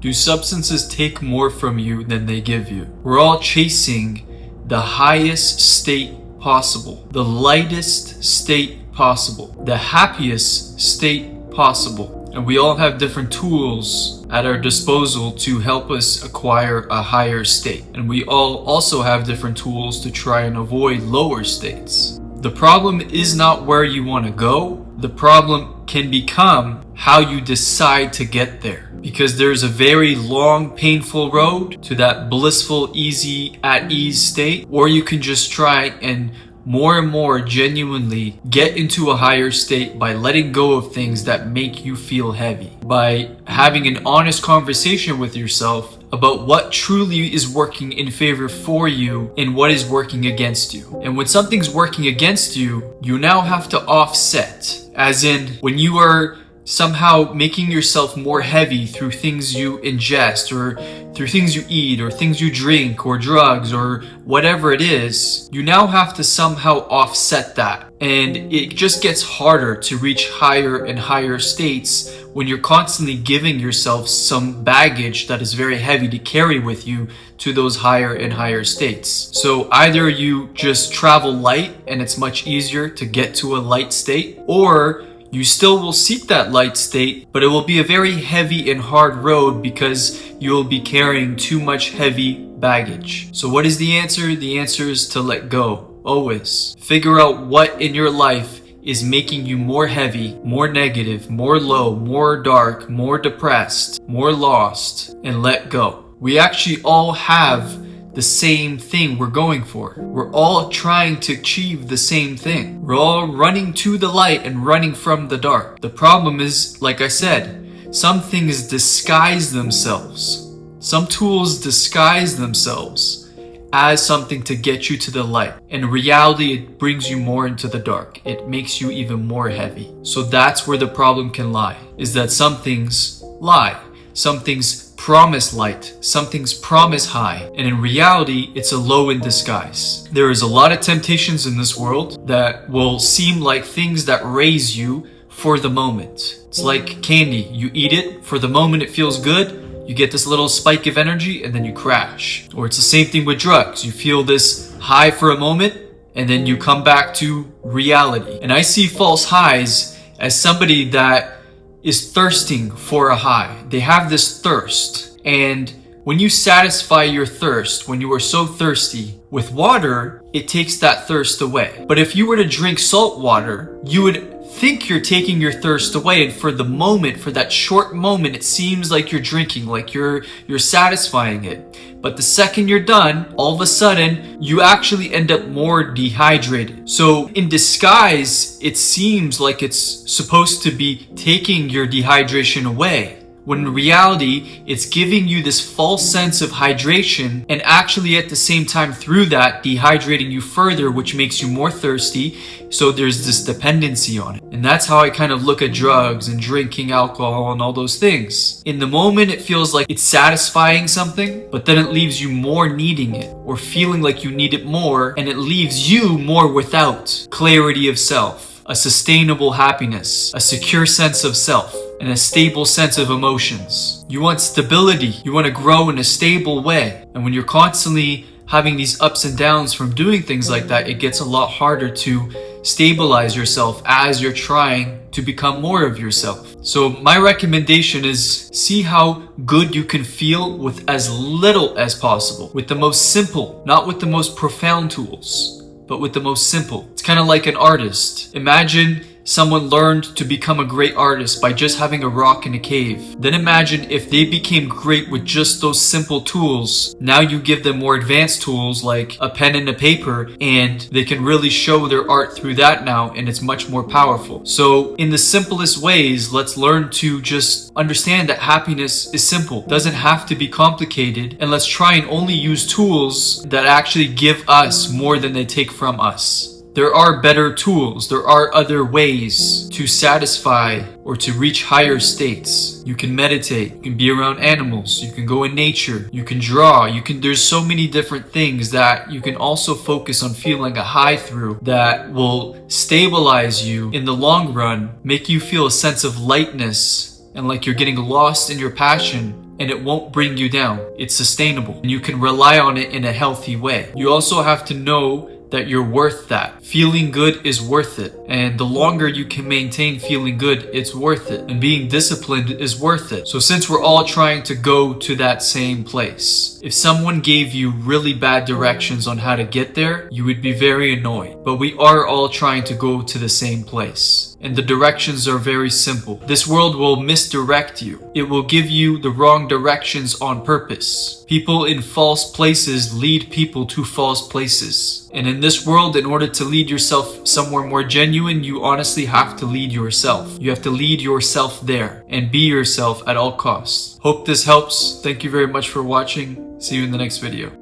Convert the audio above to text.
Do substances take more from you than they give you? We're all chasing the highest state possible, the lightest state possible, the happiest state possible. And we all have different tools at our disposal to help us acquire a higher state. And we all also have different tools to try and avoid lower states. The problem is not where you want to go. The problem can become how you decide to get there. Because there's a very long, painful road to that blissful, easy, at ease state. Or you can just try and more genuinely get into a higher state by letting go of things that make you feel heavy. By having an honest conversation with yourself about what truly is working in favor for you and what is working against you. And when something's working against you, you now have to offset. As in, when you are somehow making yourself more heavy through things you ingest or through things you eat or things you drink or drugs or whatever it is, you now have to somehow offset that. And it just gets harder to reach higher and higher states when you're constantly giving yourself some baggage that is very heavy to carry with you to those higher and higher states. So either you just travel light and it's much easier to get to a light state, or you still will seek that light state, but it will be a very heavy and hard road because you will be carrying too much heavy baggage. So what is the answer? The answer is to let go. Always. Figure out what in your life is making you more heavy, more negative, more low, more dark, more depressed, more lost, and let go. We actually all have the same thing we're going for. We're all trying to achieve the same thing. We're all running to the light and running from the dark. The problem is, like I said, some things disguise themselves. Some tools disguise themselves as something to get you to the light. In reality, it brings you more into the dark. It makes you even more heavy. So that's where the problem can lie, is that some things lie. Some things promise light, some things promise high, and in reality, it's a low in disguise. There is a lot of temptations in this world that will seem like things that raise you for the moment. It's like candy. You eat it, for the moment it feels good, you get this little spike of energy, and then you crash. Or it's the same thing with drugs. You feel this high for a moment, and then you come back to reality. And I see false highs as somebody that is thirsting for a high. They have this thirst, and when you satisfy your thirst, when you are so thirsty with water, it takes that thirst away. But if you were to drink salt water, you would think you're taking your thirst away, and for the moment, for that short moment, it seems like you're drinking, like you're satisfying it. But the second you're done, all of a sudden, you actually end up more dehydrated. So in disguise, it seems like it's supposed to be taking your dehydration away, when in reality, it's giving you this false sense of hydration and actually at the same time through that dehydrating you further, which makes you more thirsty. So there's this dependency on it. And that's how I kind of look at drugs and drinking alcohol and all those things. In the moment, it feels like it's satisfying something, but then it leaves you more needing it or feeling like you need it more, and it leaves you more without clarity of self, a sustainable happiness, a secure sense of self, and a stable sense of emotions. You want stability. You want to grow in a stable way. And when you're constantly having these ups and downs from doing things like that, it gets a lot harder to stabilize yourself as you're trying to become more of yourself. So my recommendation is see how good you can feel with as little as possible, with the most simple, not with the most profound tools, but with the most simple. It's kind of like an artist. Imagine someone learned to become a great artist by just having a rock in a cave. Then imagine if they became great with just those simple tools. Now you give them more advanced tools like a pen and a paper, and they can really show their art through that now, and it's much more powerful. So in the simplest ways, let's learn to just understand that happiness is simple. It doesn't have to be complicated, and let's try and only use tools that actually give us more than they take from us. There are better tools. There are other ways to satisfy or to reach higher states. You can meditate. You can be around animals. You can go in nature. You can draw. There's so many different things that you can also focus on feeling a high through that will stabilize you in the long run, make you feel a sense of lightness and like you're getting lost in your passion and it won't bring you down. It's sustainable and you can rely on it in a healthy way. You also have to know that you're worth that. Feeling good is worth it. And the longer you can maintain feeling good, it's worth it. And being disciplined is worth it. So since we're all trying to go to that same place, if someone gave you really bad directions on how to get there, you would be very annoyed. But we are all trying to go to the same place. And the directions are very simple. This world will misdirect you. It will give you the wrong directions on purpose. People in false places lead people to false places. And in this world, in order to lead yourself somewhere more genuine, you honestly have to lead yourself. You have to lead yourself there and be yourself at all costs. Hope this helps. Thank you very much for watching. See you in the next video.